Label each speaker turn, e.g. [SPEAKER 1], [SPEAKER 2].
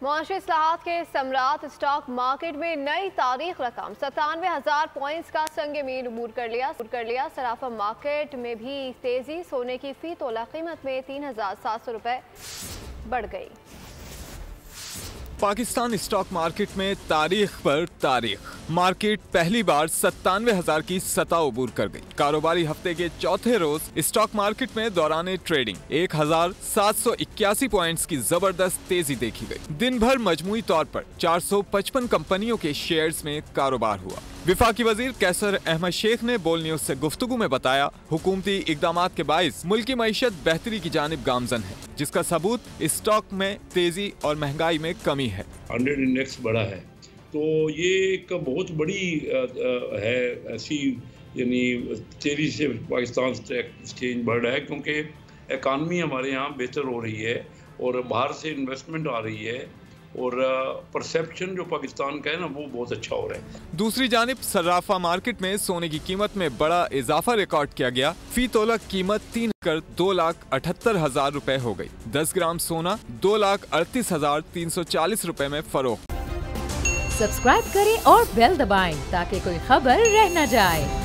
[SPEAKER 1] मुआशी इस्लाहात के सम्राट स्टॉक मार्केट में नई तारीख रकम 97,000 पॉइंट्स का संग मील अबूर कर लिया। सराफा मार्केट में भी तेजी, सोने की फी तोला कीमत में 3,700 रुपए बढ़ गई।
[SPEAKER 2] पाकिस्तान स्टॉक मार्केट में तारीख पर तारीख, मार्केट पहली बार 97,000 की सतह अबूर कर गई। कारोबारी हफ्ते के चौथे रोज स्टॉक मार्केट में दौरान ट्रेडिंग 1,781 पॉइंट्स की जबरदस्त तेजी देखी गई। दिन भर मजमूई तौर पर 455 कंपनियों के शेयर्स में कारोबार हुआ। विफाकी वजीर कैसर अहमद शेख ने बोल न्यूज से गुफ्तगू में बताया, हुकूमती इकदामात के बाइस मुल्की मईशत बेहतरी की जानिब गामजन है, जिसका सबूत स्टॉक में तेजी और महंगाई में कमी है।
[SPEAKER 3] 100 इंडेक्स बढ़ा है तो ये एक बहुत बड़ी है ऐसी, यानी तेजी से पाकिस्तान एक्सचेंज बढ़ रहा है क्योंकि इकानमी हमारे यहाँ बेहतर हो रही है और बाहर से इन्वेस्टमेंट आ रही है और परसेप्शन जो पाकिस्तान का है ना वो बहुत अच्छा हो रहा है।
[SPEAKER 2] दूसरी जानिब सराफा मार्केट में सोने की कीमत में बड़ा इजाफा रिकॉर्ड किया गया। फी तोला कीमत 2,78,000 रुपए हो गई। 10 ग्राम सोना 2,38,340 रुपए में फरोख्त।
[SPEAKER 4] सब्सक्राइब करें और बेल दबाएं ताकि कोई खबर रह न जाए।